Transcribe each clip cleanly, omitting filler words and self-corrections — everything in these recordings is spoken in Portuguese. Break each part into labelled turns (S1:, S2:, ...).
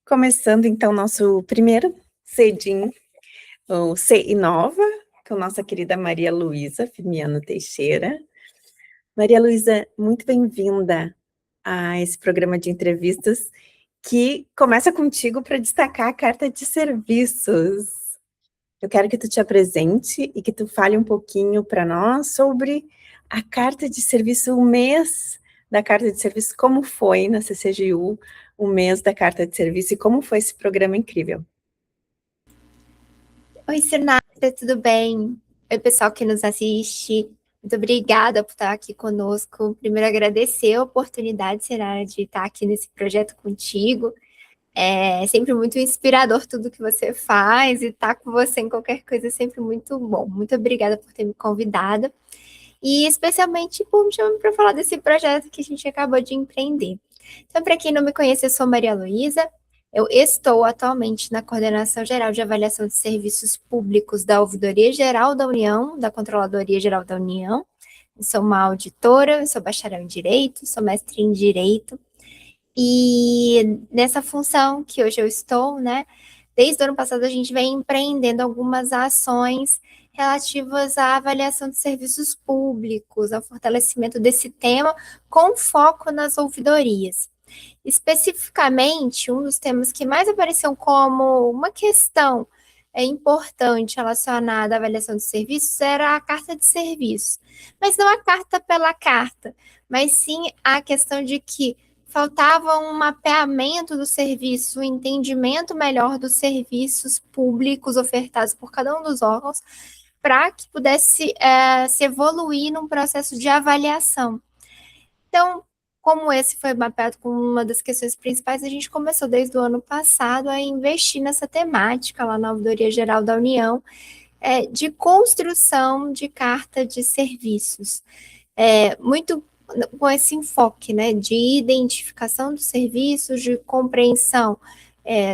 S1: Começando então nosso primeiro CEDIM, o C Inova, com nossa querida Maria Luísa Firmiano Teixeira. Maria Luísa, muito bem-vinda a esse programa de entrevistas que começa contigo para destacar a carta de serviços. Eu quero que tu te apresente e que tu fale um pouquinho para nós sobre a carta de serviço, o mês da carta de serviço, como foi na CCGU o mês da carta de serviço e como foi esse programa incrível.
S2: Oi, Sinatra, tudo bem? Oi, pessoal que nos assiste. Muito obrigada por estar aqui conosco. Primeiro, agradecer a oportunidade, Sinara, de estar aqui nesse projeto contigo. É sempre muito inspirador tudo que você faz e estar com você em qualquer coisa é sempre muito bom. Muito obrigada por ter me convidado e especialmente por me chamar para falar desse projeto que a gente acabou de empreender. Então, para quem não me conhece, eu sou Maria Luísa. Eu estou atualmente na Coordenação Geral de Avaliação de Serviços Públicos da Ouvidoria Geral da União, da Controladoria Geral da União. Eu sou uma auditora, eu sou bacharel em Direito, sou mestre em Direito. E nessa função que hoje eu estou, né, desde o ano passado a gente vem empreendendo algumas ações relativas à avaliação de serviços públicos, ao fortalecimento desse tema, com foco nas ouvidorias. Especificamente, um dos temas que mais apareceu como uma questão importante relacionada à avaliação de serviços era a carta de serviços. Mas não a carta pela carta, mas sim a questão de que faltava um mapeamento do serviço, um entendimento melhor dos serviços públicos ofertados por cada um dos órgãos, para que pudesse se evoluir num processo de avaliação. Então, como esse foi mapeado como uma das questões principais, a gente começou desde o ano passado a investir nessa temática lá na Ouvidoria Geral da União, de construção de carta de serviços. Muito com esse enfoque, né, de identificação dos serviços, de compreensão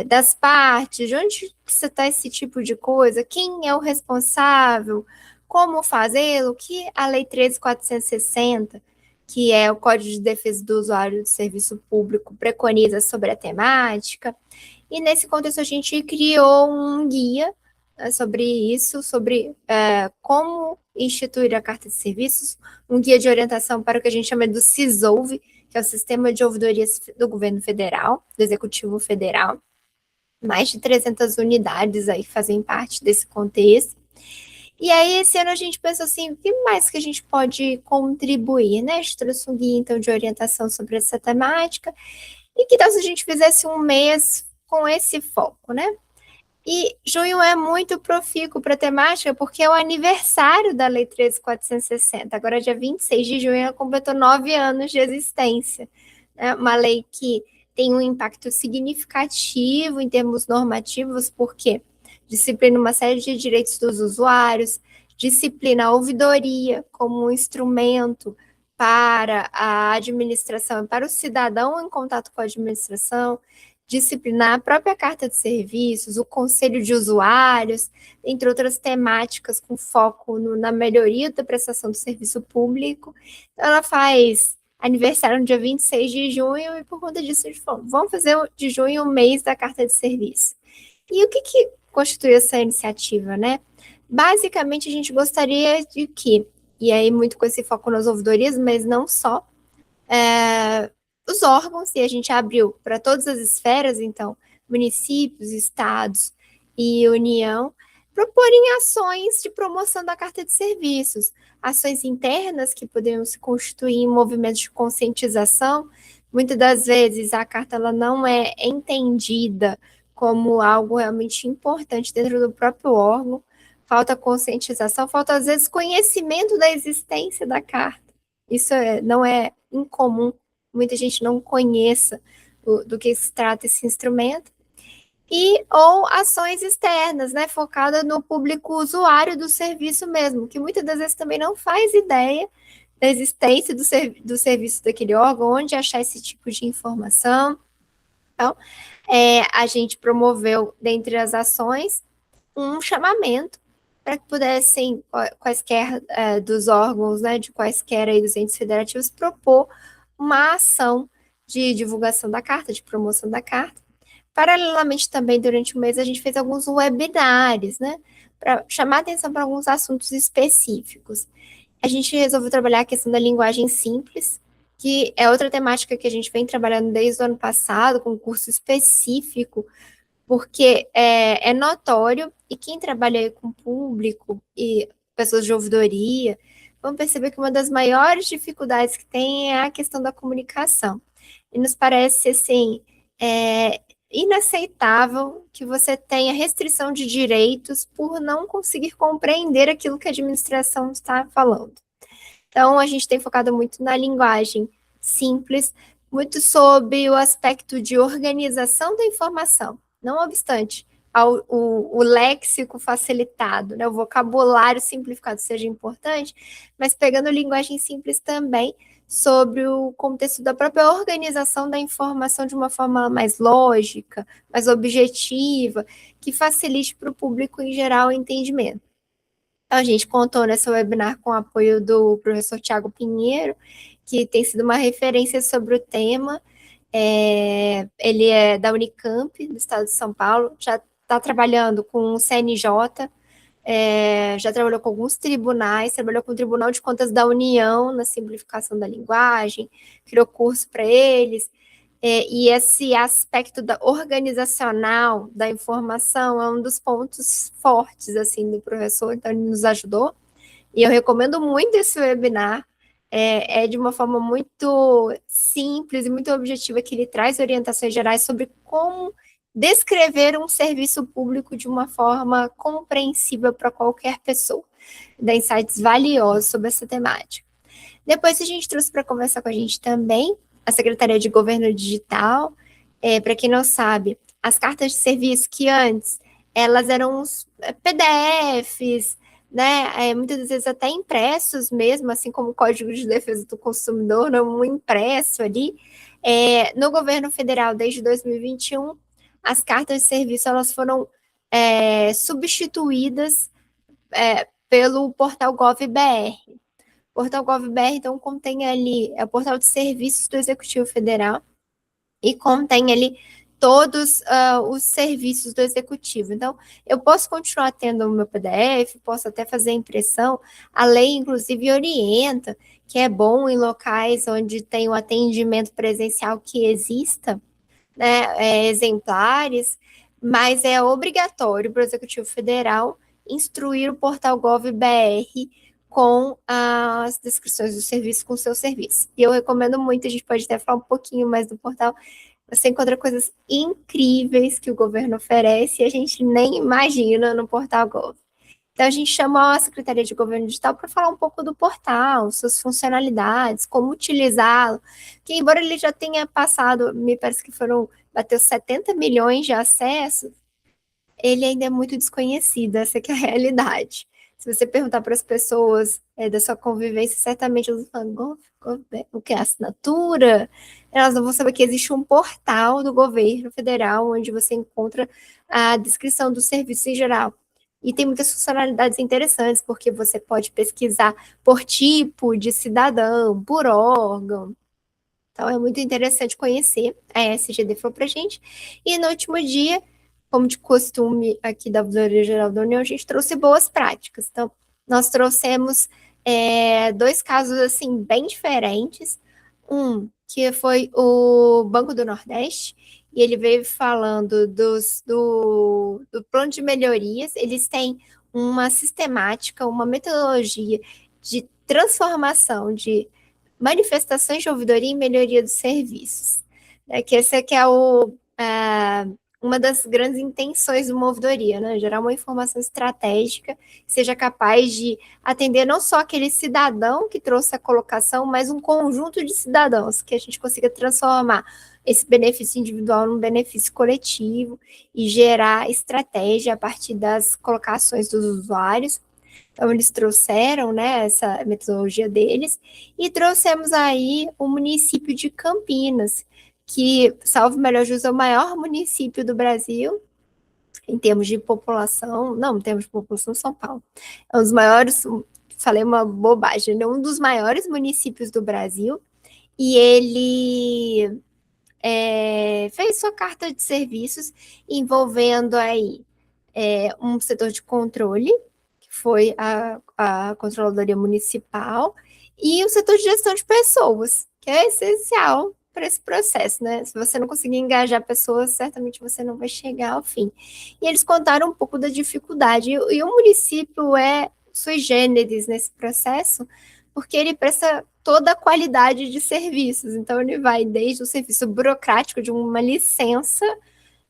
S2: das partes, de onde se está esse tipo de coisa, quem é o responsável, como fazê-lo, que a Lei 13.460, que é o Código de Defesa do Usuário do Serviço Público, preconiza sobre a temática. E nesse contexto a gente criou um guia sobre isso, sobre como instituir a Carta de Serviços, um guia de orientação para o que a gente chama do CISOUV, que é o Sistema de Ouvidorias do Governo Federal, do Executivo Federal. Mais de 300 unidades aí fazem parte desse contexto. E aí, esse ano a gente pensou assim, o que mais que a gente pode contribuir, né? A gente trouxe um guia, então, de orientação sobre essa temática. E que tal se a gente fizesse um mês com esse foco, né? E junho é muito profícuo para a temática, porque é o aniversário da Lei 13.460. Agora, dia 26 de junho, ela completou 9 anos de existência. É uma lei que tem um impacto significativo em termos normativos, porque disciplina uma série de direitos dos usuários, disciplina a ouvidoria como um instrumento para a administração, para o cidadão em contato com a administração, disciplinar a própria carta de serviços, o conselho de usuários, entre outras temáticas com foco na melhoria da prestação do serviço público. Então, ela faz aniversário no dia 26 de junho e por conta disso a gente falou, vamos fazer de junho o mês da carta de serviço. E o que constitui essa iniciativa, né? Basicamente, a gente gostaria de que, e aí muito com esse foco nas ouvidorias, mas não só, os órgãos, e a gente abriu para todas as esferas, então, municípios, estados e União, proporem ações de promoção da carta de serviços, ações internas que poderiam se constituir em movimentos de conscientização. Muitas das vezes a carta ela não é entendida como algo realmente importante dentro do próprio órgão, falta conscientização, falta às vezes conhecimento da existência da carta. Isso não é incomum, muita gente não conheça do que se trata esse instrumento, e ou ações externas, né, focada no público usuário do serviço mesmo, que muitas das vezes também não faz ideia da existência do serviço daquele órgão, onde achar esse tipo de informação. Então, a gente promoveu, dentre as ações, um chamamento para que pudessem quaisquer dos órgãos, né, de quaisquer aí dos entes federativos, propor uma ação de divulgação da carta, de promoção da carta, Paralelamente também, durante o mês, a gente fez alguns webinários, né? Para chamar atenção para alguns assuntos específicos. A gente resolveu trabalhar a questão da linguagem simples, que é outra temática que a gente vem trabalhando desde o ano passado, com um curso específico, porque é notório, e quem trabalha aí com público e pessoas de ouvidoria, vão perceber que uma das maiores dificuldades que tem é a questão da comunicação. E nos parece, assim, inaceitável que você tenha restrição de direitos por não conseguir compreender aquilo que a administração está falando. Então, a gente tem focado muito na linguagem simples, muito sobre o aspecto de organização da informação. Não obstante, o léxico facilitado, né, o vocabulário simplificado seja importante, mas pegando linguagem simples também sobre o contexto da própria organização da informação de uma forma mais lógica, mais objetiva, que facilite para o público em geral o entendimento. A gente contou nesse webinar com o apoio do professor Tiago Pinheiro, que tem sido uma referência sobre o tema. Ele é da Unicamp, do estado de São Paulo, já está trabalhando com o CNJ, já trabalhou com alguns tribunais, trabalhou com o Tribunal de Contas da União na simplificação da linguagem, criou curso para eles, e esse aspecto organizacional da informação é um dos pontos fortes assim do professor, então ele nos ajudou, e eu recomendo muito esse webinar, de uma forma muito simples e muito objetiva, que ele traz orientações gerais sobre como descrever um serviço público de uma forma compreensível para qualquer pessoa, dá insights valiosos sobre essa temática. Depois a gente trouxe para conversar com a gente também a Secretaria de Governo Digital. Para quem não sabe, as cartas de serviço que antes elas eram os PDFs, né? Muitas vezes até impressos mesmo, assim como o Código de Defesa do Consumidor, não um impresso ali. No governo federal, desde 2021, as cartas de serviço elas foram substituídas pelo portal Gov.br. Portal Gov.br, então, contém ali, o portal de serviços do Executivo Federal, e contém ali todos os serviços do Executivo. Então, eu posso continuar tendo o meu PDF, posso até fazer a impressão, a lei, inclusive, orienta que é bom em locais onde tem o atendimento presencial que exista, né, exemplares, mas é obrigatório para o Executivo Federal instruir o portal Gov.br com as descrições do serviço, com o seu serviço. E eu recomendo muito, a gente pode até falar um pouquinho mais do portal. Você encontra coisas incríveis que o governo oferece e a gente nem imagina no portal Gov. Então, a gente chamou a Secretaria de Governo Digital para falar um pouco do portal, suas funcionalidades, como utilizá-lo, que embora ele já tenha passado, me parece que bateu 70 milhões de acessos, ele ainda é muito desconhecido, essa que é a realidade. Se você perguntar para as pessoas da sua convivência, certamente elas vão falar, o que é assinatura? Elas não vão saber que existe um portal do governo federal onde você encontra a descrição do serviço em geral. E tem muitas funcionalidades interessantes, porque você pode pesquisar por tipo de cidadão, por órgão. Então, é muito interessante conhecer. A SGD falou para a gente. E no último dia, como de costume aqui da Ouvidoria Geral da União, a gente trouxe boas práticas. Então, nós trouxemos dois casos, assim, bem diferentes. Um, que foi o Banco do Nordeste, e ele veio falando do plano de melhorias. Eles têm uma sistemática, uma metodologia de transformação de manifestações de ouvidoria e melhoria dos serviços. Que esse aqui é uma das grandes intenções de uma ouvidoria, né? Gerar uma informação estratégica que seja capaz de atender não só aquele cidadão que trouxe a colocação, mas um conjunto de cidadãos, que a gente consiga transformar esse benefício individual num benefício coletivo e gerar estratégia a partir das colocações dos usuários. Então, eles trouxeram, né, essa metodologia deles, e trouxemos aí o município de Campinas, que, salvo melhor juízo, é o maior município do Brasil, em termos de população, não, em termos de população, São Paulo. É um dos maiores, falei uma bobagem, é um dos maiores municípios do Brasil, e ele fez sua carta de serviços envolvendo aí um setor de controle, que foi a Controladoria Municipal, e o setor de gestão de pessoas, que é essencial para esse processo, né? Se você não conseguir engajar pessoas, certamente você não vai chegar ao fim. E eles contaram um pouco da dificuldade, e o município é sui generis nesse processo, porque ele presta toda a qualidade de serviços. Então, ele vai desde o serviço burocrático de uma licença,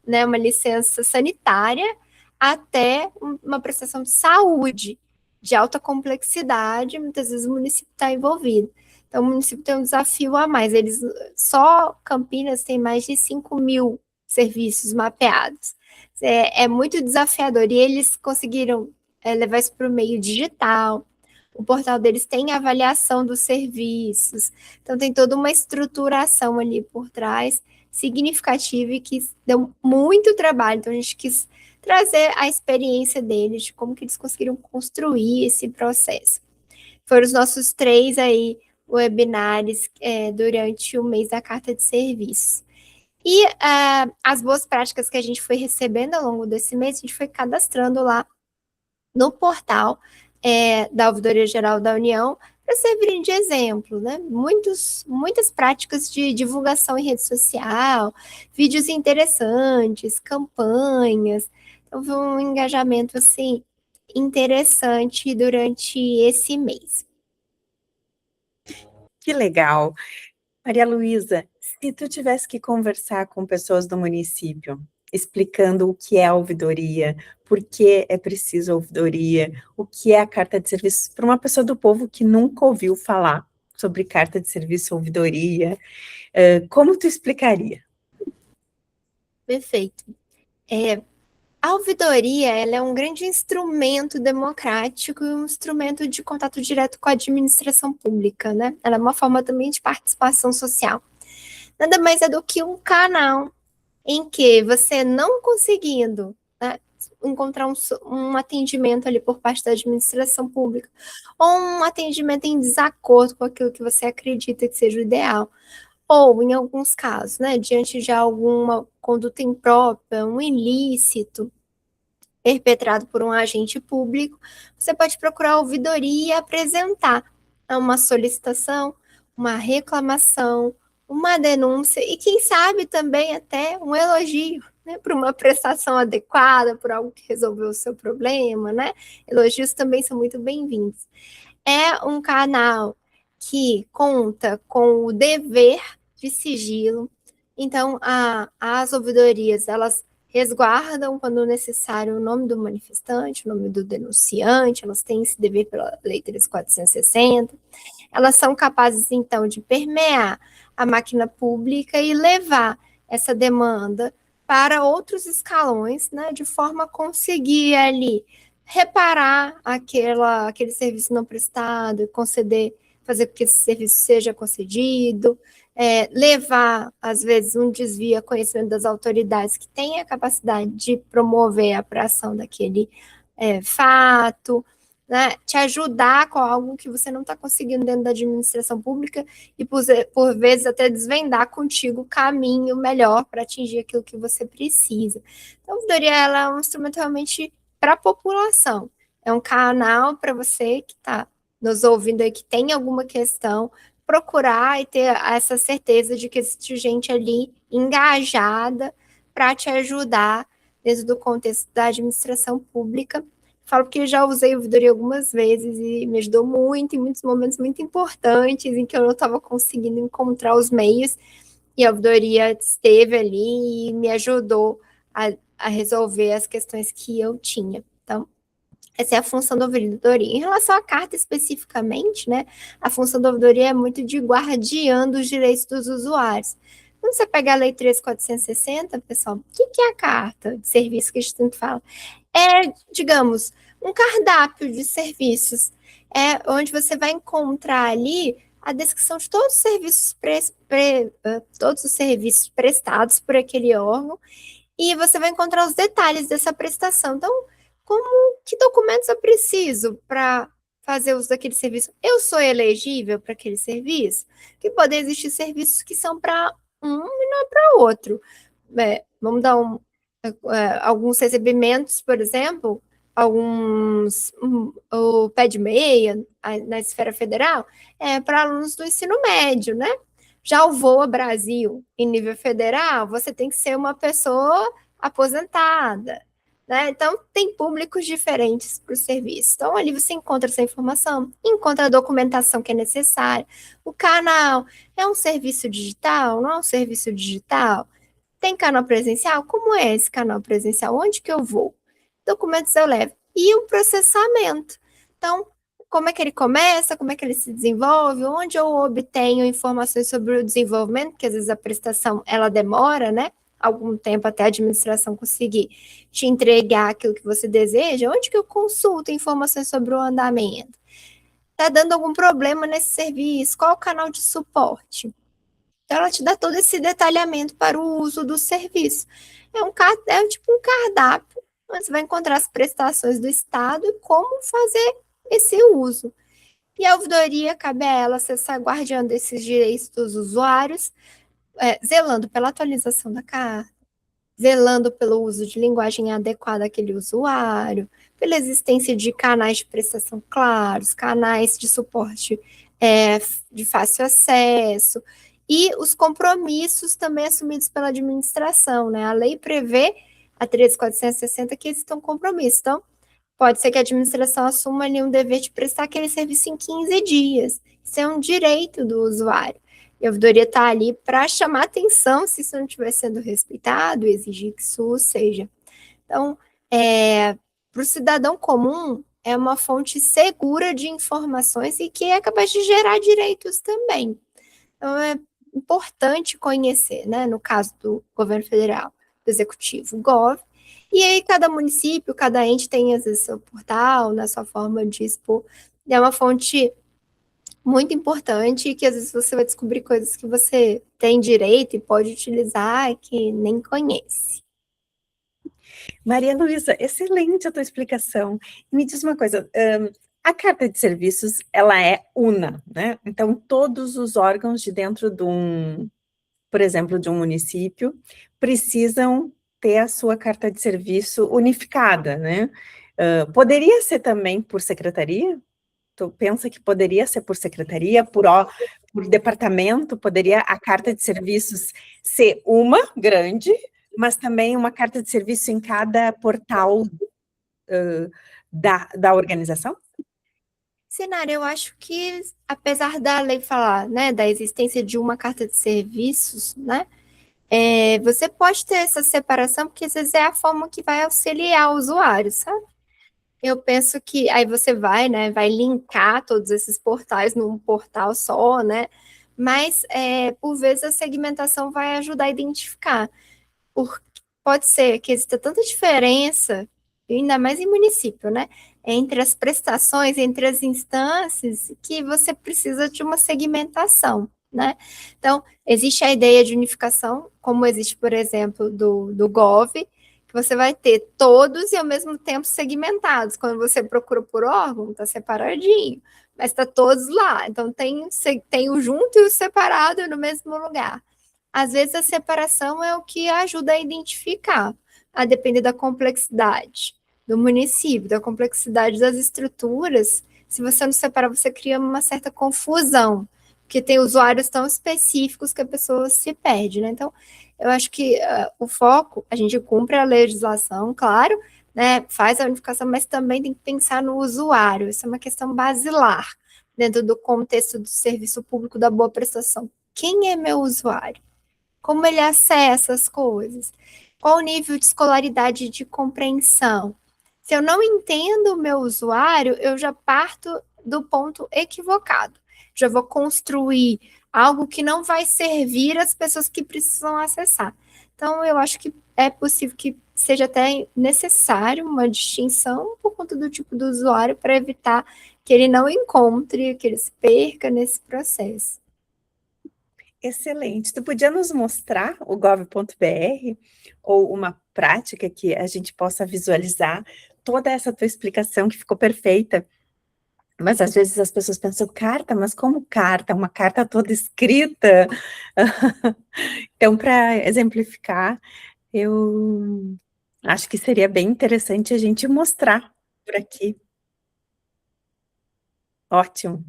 S2: né, uma licença sanitária, até uma prestação de saúde de alta complexidade, muitas vezes o município está envolvido. Então, o município tem um desafio a mais. Só Campinas tem mais de 5.000 serviços mapeados. É muito desafiador. E eles conseguiram levar isso para o meio digital. O portal deles tem avaliação dos serviços. Então, tem toda uma estruturação ali por trás significativa e que deu muito trabalho. Então, a gente quis trazer a experiência deles, de como que eles conseguiram construir esse processo. Foram os nossos 3 aí webinários durante o mês da carta de serviços. E as boas práticas que a gente foi recebendo ao longo desse mês, a gente foi cadastrando lá no portal da Ouvidoria Geral da União, para servirem de exemplo, né? Muitas práticas de divulgação em rede social, vídeos interessantes, campanhas. Então, foi um engajamento, assim, interessante durante esse mês.
S1: Que legal. Maria Luísa, se tu tivesse que conversar com pessoas do município, explicando o que é a ouvidoria, por que é preciso a ouvidoria, o que é a carta de serviço, para uma pessoa do povo que nunca ouviu falar sobre carta de serviço ouvidoria, como tu explicaria?
S2: Perfeito. A ouvidoria, ela é um grande instrumento democrático e um instrumento de contato direto com a administração pública, né? Ela é uma forma também de participação social. Nada mais é do que um canal em que você não conseguindo, né, encontrar um atendimento ali por parte da administração pública, ou um atendimento em desacordo com aquilo que você acredita que seja o ideal, ou, em alguns casos, né, diante de alguma conduta imprópria, um ilícito perpetrado por um agente público, você pode procurar a ouvidoria e apresentar uma solicitação, uma reclamação, uma denúncia e, quem sabe, também até um elogio, né, por uma prestação adequada, por algo que resolveu o seu problema, né? Elogios também são muito bem-vindos. É um canal que conta com o dever de sigilo. Então, as ouvidorias, elas resguardam, quando necessário, o nome do manifestante, o nome do denunciante, elas têm esse dever pela Lei 3.460. Elas são capazes, então, de permear a máquina pública e levar essa demanda para outros escalões, né, de forma a conseguir ali reparar aquele serviço não prestado, conceder, fazer com que esse serviço seja concedido, levar, às vezes, um desvio a conhecimento das autoridades que têm a capacidade de promover a apreensão daquele fato, né, te ajudar com algo que você não está conseguindo dentro da administração pública e, por vezes, até desvendar contigo o caminho melhor para atingir aquilo que você precisa. Então, a ouvidoria, ela é um instrumento realmente para a população. É um canal para você que está nos ouvindo aí, que tem alguma questão, procurar e ter essa certeza de que existe gente ali engajada para te ajudar dentro do contexto da administração pública. Falo porque já usei o ouvidoria algumas vezes e me ajudou muito, em muitos momentos muito importantes, em que eu não estava conseguindo encontrar os meios, e a ouvidoria esteve ali e me ajudou a resolver as questões que eu tinha. Então, essa é a função da ouvidoria. Em relação à carta especificamente, né, a função da ouvidoria é muito de guardiã dos direitos dos usuários. Quando você pega a Lei 3.460, pessoal, o que é a carta de serviço que a gente tanto fala? Digamos, um cardápio de serviços, onde você vai encontrar ali a descrição de todos os serviços prestados por aquele órgão, e você vai encontrar os detalhes dessa prestação. Então, que documentos eu preciso para fazer uso daquele serviço? Eu sou elegível para aquele serviço? Que podem existir serviços que são para um e não é para outro. Vamos dar alguns recebimentos, por exemplo, o pé de meia na esfera federal para alunos do ensino médio, né? Já o Voa Brasil, em nível federal, você tem que ser uma pessoa aposentada, né? Então, tem públicos diferentes para o serviço. Então, ali você encontra essa informação, encontra a documentação que é necessária. O canal é um serviço digital? Não é um serviço digital? Tem canal presencial? Como é esse canal presencial? Onde que eu vou? Documentos eu levo. E o processamento. Então, como é que ele começa? Como é que ele se desenvolve? Onde eu obtenho informações sobre o desenvolvimento? Porque às vezes a prestação, ela demora, né? Algum tempo até a administração conseguir te entregar aquilo que você deseja. Onde que eu consulto informações sobre o andamento? Está dando algum problema nesse serviço? Qual o canal de suporte? Então, ela te dá todo esse detalhamento para o uso do serviço. É tipo um cardápio, onde você vai encontrar as prestações do Estado e como fazer esse uso. E a ouvidoria cabe a ela ser essa guardiã desses direitos dos usuários, zelando pela atualização da carta, zelando pelo uso de linguagem adequada àquele usuário, pela existência de canais de prestação claros, canais de suporte de fácil acesso, e os compromissos também assumidos pela administração, né? A lei prevê, a 13.460, que existam compromissos. Então, pode ser que a administração assuma ali um dever de prestar aquele serviço em 15 dias. Isso é um direito do usuário. E a ouvidoria está ali para chamar atenção se isso não estiver sendo respeitado e exigir que isso seja. Então, para o cidadão comum, é uma fonte segura de informações e que é capaz de gerar direitos também. Então, é importante conhecer, né? No caso do governo federal, do executivo, o GOV, e aí cada município, cada ente tem, às vezes, seu portal, na sua forma de expor. É uma fonte muito importante e que, às vezes, você vai descobrir coisas que você tem direito e pode utilizar e que nem conhece.
S1: Maria Luísa, excelente a tua explicação. Me diz uma coisa, a carta de serviços, ela é una, né? Então, todos os órgãos de dentro de por exemplo, de um município, precisam ter a sua carta de serviço unificada, né? Poderia ser também por secretaria? Tu pensa que poderia ser por secretaria, por departamento? Poderia a carta de serviços ser uma grande, mas também uma carta de serviço em cada portal da organização?
S2: Sinara, eu acho que, apesar da lei falar, né, da existência de uma carta de serviços, né, você pode ter essa separação, porque às vezes é a forma que vai auxiliar o usuário, sabe? Eu penso que aí você vai, né, vai linkar todos esses portais num portal só, né? Mas, por vezes, a segmentação vai ajudar a identificar. Porque pode ser que exista tanta diferença, ainda mais em município, né? Entre as prestações, entre as instâncias, que você precisa de uma segmentação, né? Então, existe a ideia de unificação, como existe, por exemplo, do Gov, que você vai ter todos e ao mesmo tempo segmentados. Quando você procura por órgão, está separadinho, mas está todos lá. Então, tem o junto e o separado no mesmo lugar. Às vezes a separação é o que ajuda a identificar, a depender da complexidade do município, da complexidade das estruturas. Se você não separa, você cria uma certa confusão, porque tem usuários tão específicos que a pessoa se perde, né? Então, eu acho que o foco, a gente cumpre a legislação, claro, né? Faz a unificação, mas também tem que pensar no usuário. Isso é uma questão basilar dentro do contexto do serviço público da boa prestação. Quem é meu usuário? Como ele acessa as coisas? Qual o nível de escolaridade de compreensão? Se eu não entendo o meu usuário, eu já parto do ponto equivocado. Já vou construir algo que não vai servir às pessoas que precisam acessar. Então, eu acho que é possível que seja até necessário uma distinção por conta do tipo do usuário para evitar que ele não encontre, que ele se perca nesse processo.
S1: Excelente. Tu podia nos mostrar o gov.br ou uma prática que a gente possa visualizar toda essa tua explicação que ficou perfeita Mas às vezes as pessoas pensam, carta, mas como carta? Uma carta toda escrita? Então, para exemplificar, eu acho que seria bem interessante a gente mostrar por aqui. Ótimo,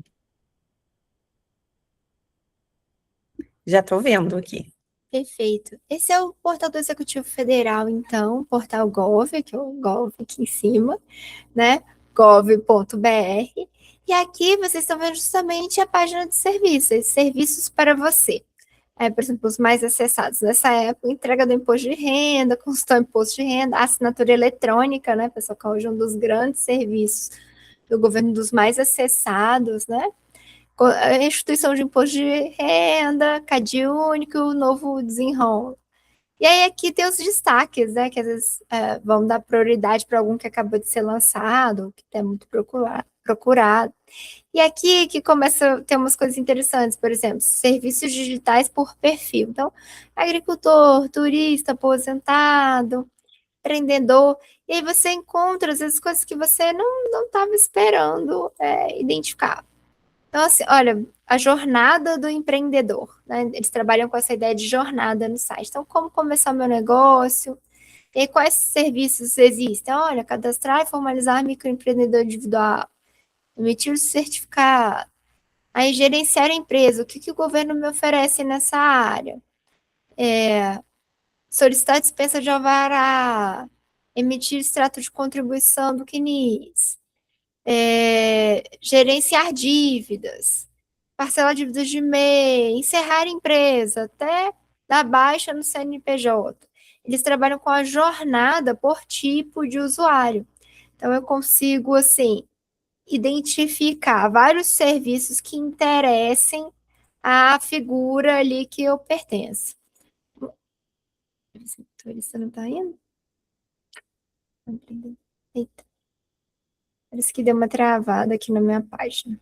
S1: já estou vendo aqui.
S2: Perfeito. Esse é o portal do Executivo Federal, então, o portal Gov, que é o Gov aqui em cima, né? gov.br. E aqui vocês estão vendo justamente a página de serviços, serviços para você. Por exemplo, os mais acessados nessa época, entrega do imposto de renda, consulta do imposto de renda, assinatura eletrônica, né, pessoal, que é hoje um dos grandes serviços do governo, dos mais acessados, né, a instituição de imposto de renda, Cadastro Único, o novo desenrolo. E aí aqui tem os destaques, né, que às vezes vão dar prioridade para algum que acabou de ser lançado, que é muito procurado. E aqui que começa a ter umas coisas interessantes, por exemplo, serviços digitais por perfil. Então, agricultor, turista, aposentado, empreendedor. E aí você encontra, às vezes, coisas que você não estava esperando identificar. Então, assim, olha, a jornada do empreendedor, né? Eles trabalham com essa ideia de jornada no site. Então, como começar meu negócio? E aí, quais serviços existem? Olha, cadastrar e formalizar microempreendedor individual, emitir o certificado, aí gerenciar a empresa, o que o governo me oferece nessa área? Solicitar dispensa de alvará, emitir extrato de contribuição do CNIS, gerenciar dívidas, parcelar dívidas de MEI, encerrar a empresa, até dar baixa no CNPJ. Eles trabalham com a jornada por tipo de usuário. Então, eu consigo, assim, identificar vários serviços que interessem à figura ali que eu pertenço. Esse motorista não está indo? Eita, parece que deu uma travada aqui na minha página.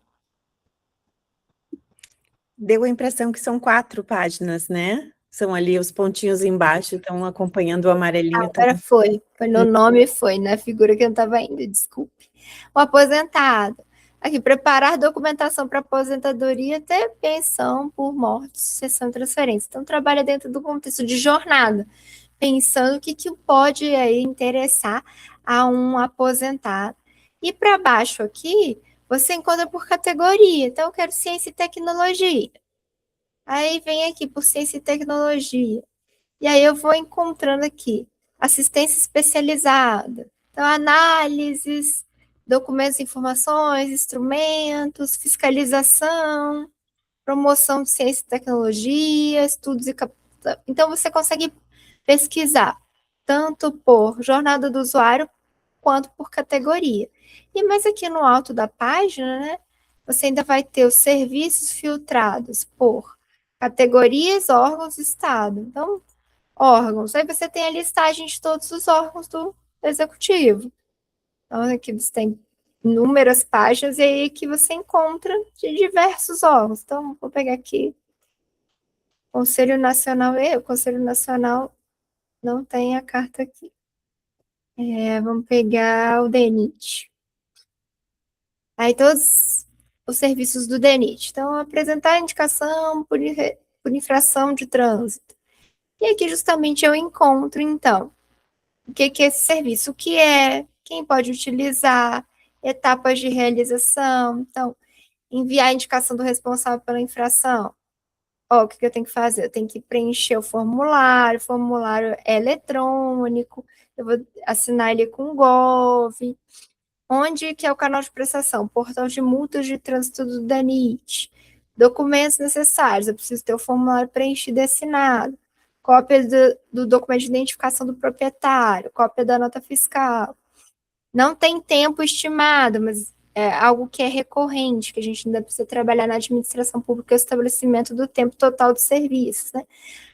S1: Deu a impressão que são 4 páginas, né? São ali os pontinhos embaixo, estão acompanhando o amarelinho.
S2: Agora foi no nome, foi na figura que eu não estava indo, desculpe. O aposentado. Aqui, preparar documentação para aposentadoria até pensão por morte, sucessão e transferência. Então, trabalha dentro do contexto de jornada, pensando o que pode aí interessar a um aposentado. E para baixo aqui, você encontra por categoria. Então, eu quero ciência e tecnologia. Aí vem aqui por ciência e tecnologia. E aí eu vou encontrando aqui assistência especializada. Então, análises, documentos, informações, instrumentos, fiscalização, promoção de ciência e tecnologia, estudos e captação. Então, você consegue pesquisar tanto por jornada do usuário quanto por categoria. E mais aqui no alto da página, né, você ainda vai ter os serviços filtrados por categorias, órgãos, estado. Então, órgãos, aí você tem a listagem de todos os órgãos do executivo. Então, aqui você tem inúmeras páginas e aí que você encontra de diversos órgãos. Então, vou pegar aqui Conselho Nacional, o Conselho Nacional não tem a carta aqui. Vamos pegar o DENIT. Aí todos os serviços do DENIT. Então, apresentar indicação por infração de trânsito. E aqui justamente eu encontro, então, o que é esse serviço, o que é, quem pode utilizar, etapas de realização. Então, enviar a indicação do responsável pela infração. O que eu tenho que fazer? Eu tenho que preencher o formulário é eletrônico, eu vou assinar ele com o Gov. Onde que é o canal de prestação? Portal de multas de trânsito do DANIT. Documentos necessários, eu preciso ter o formulário preenchido e assinado. Cópia do documento de identificação do proprietário, cópia da nota fiscal. Não tem tempo estimado, mas é algo que é recorrente, que a gente ainda precisa trabalhar na administração pública, é o estabelecimento do tempo total de serviços, né?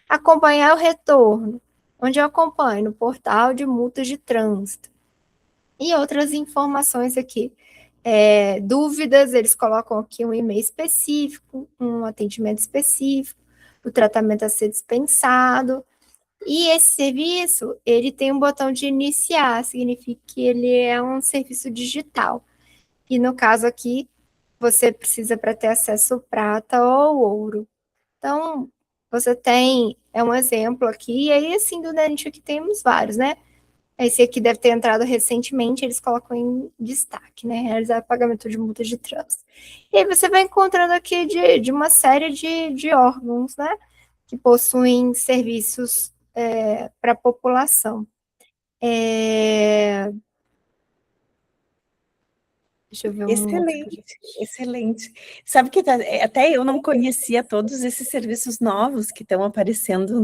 S2: Acompanhar o retorno, onde eu acompanho no portal de multas de trânsito. E outras informações aqui. Dúvidas, eles colocam aqui um e-mail específico, um atendimento específico, o tratamento a ser dispensado. E esse serviço, ele tem um botão de iniciar, significa que ele é um serviço digital. E no caso aqui, você precisa para ter acesso prata ou ouro. Então, você tem, é um exemplo aqui, e aí assim do DENIT aqui temos vários, né? Esse aqui deve ter entrado recentemente, eles colocam em destaque, né? Realizar pagamento de multas de trânsito. E aí você vai encontrando aqui de uma série de órgãos, né? Que possuem serviços para a população. Deixa eu ver um outro que a
S1: Excelente,
S2: gente...
S1: excelente. Sabe que até eu não conhecia todos esses serviços novos que estão aparecendo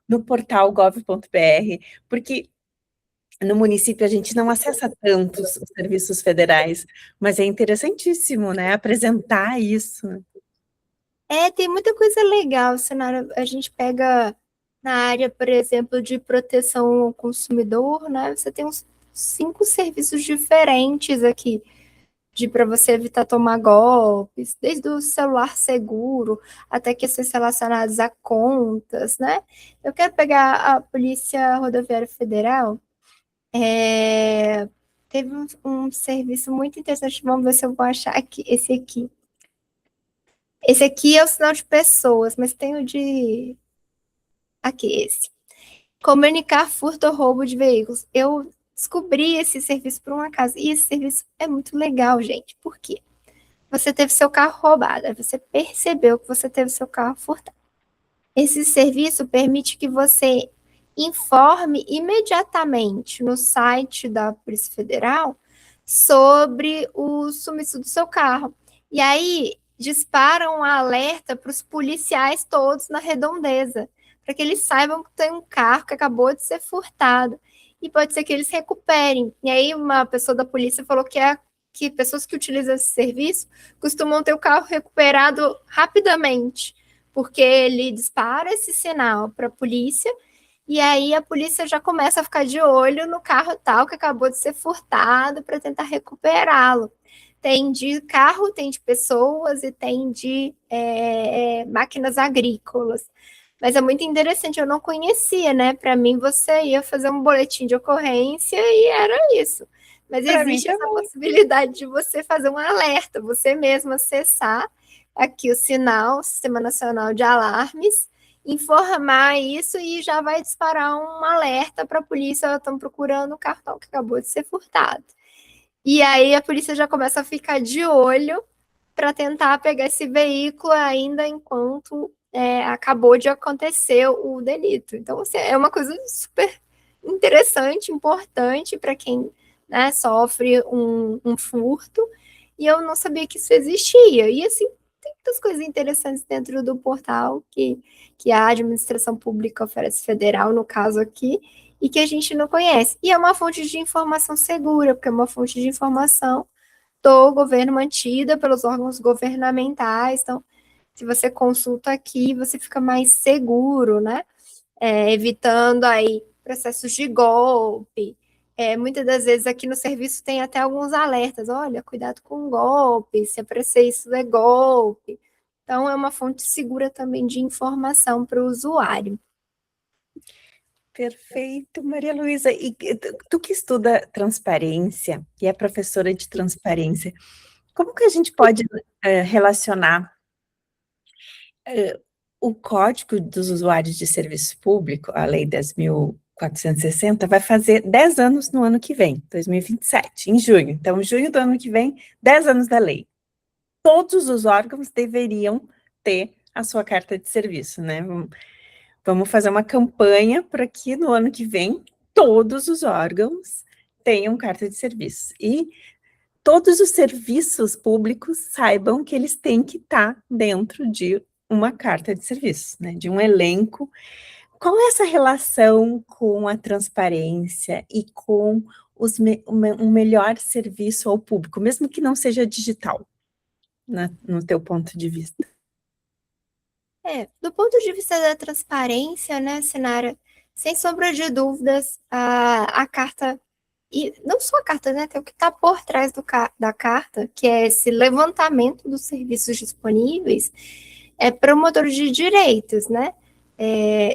S1: no portal gov.br, porque no município a gente não acessa tantos os serviços federais, mas é interessantíssimo, né, apresentar isso.
S2: Tem muita coisa legal, cenário. A gente pega na área, por exemplo, de proteção ao consumidor, né? Você tem uns 5 serviços diferentes aqui, de para você evitar tomar golpes, desde o celular seguro até questões relacionadas a contas, né? Eu quero pegar a Polícia Rodoviária Federal. Teve um serviço muito interessante, vamos ver se eu vou achar aqui, esse aqui. Esse aqui é o sinal de pessoas, mas tem o de... Aqui, esse. Comunicar furto ou roubo de veículos. Eu descobri esse serviço por um acaso. E esse serviço é muito legal, gente. Por quê? Você teve seu carro roubado, aí você percebeu que você teve seu carro furtado. Esse serviço permite que você informe imediatamente no site da Polícia Federal sobre o sumiço do seu carro. E aí dispara um alerta para os policiais todos na redondeza, para que eles saibam que tem um carro que acabou de ser furtado. E pode ser que eles recuperem. E aí uma pessoa da polícia falou que pessoas que utilizam esse serviço costumam ter o carro recuperado rapidamente, porque ele dispara esse sinal para a polícia, e aí a polícia já começa a ficar de olho no carro tal que acabou de ser furtado para tentar recuperá-lo. Tem de carro, tem de pessoas e tem de máquinas agrícolas. Mas é muito interessante, eu não conhecia, né? Para mim, você ia fazer um boletim de ocorrência e era isso. Mas
S1: Para mim
S2: existe essa
S1: também.
S2: possibilidade de você fazer um alerta, você mesmo acessar aqui o sinal, Sistema Nacional de Alarmes, informar isso e já vai disparar um alerta para a polícia, estão procurando o cartão que acabou de ser furtado. E aí a polícia já começa a ficar de olho para tentar pegar esse veículo ainda enquanto acabou de acontecer o delito. Então, assim, é uma coisa super interessante, importante para quem, né, sofre um furto, e eu não sabia que isso existia. E, assim, tem muitas coisas interessantes dentro do portal que a administração pública oferece, federal, no caso aqui, e que a gente não conhece. E é uma fonte de informação segura, porque é uma fonte de informação do governo mantida pelos órgãos governamentais. Então, se você consulta aqui, você fica mais seguro, né? Evitando aí processos de golpe. Muitas das vezes aqui no serviço tem até alguns alertas. Olha, cuidado com golpe, se aparecer isso é golpe. Então, é uma fonte segura também de informação para o usuário.
S1: Perfeito, Maria Luísa. E tu que estuda transparência e é professora de transparência, como que a gente pode relacionar o Código dos Usuários de Serviço Público, a Lei 10.460, vai fazer 10 anos no ano que vem, 2027, em junho. Então, em junho do ano que vem, 10 anos da lei. Todos os órgãos deveriam ter a sua carta de serviço, né? Vamos fazer uma campanha para que no ano que vem todos os órgãos tenham carta de serviço. E todos os serviços públicos saibam que eles têm que estar dentro de uma carta de serviço, né? De um elenco. Qual é essa relação com a transparência e com um melhor serviço ao público, mesmo que não seja digital, né, no teu ponto de vista?
S2: Do ponto de vista da transparência, né, Sinara, sem sombra de dúvidas, a carta, e não só a carta, né, tem o que está por trás da carta, que é esse levantamento dos serviços disponíveis, promotores de direitos, né?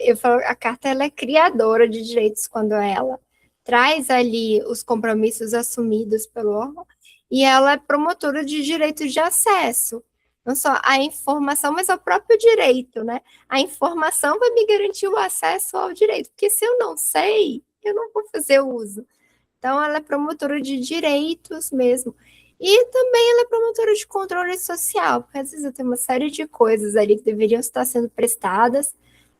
S2: Eu falo, a carta ela é criadora de direitos quando ela traz ali os compromissos assumidos pelo órgão e ela é promotora de direitos de acesso, não só a informação, mas ao próprio direito, né? A informação vai me garantir o acesso ao direito, porque se eu não sei, eu não vou fazer uso. Então, ela é promotora de direitos mesmo. E também ela é promotora de controle social, porque às vezes eu tenho uma série de coisas ali que deveriam estar sendo prestadas,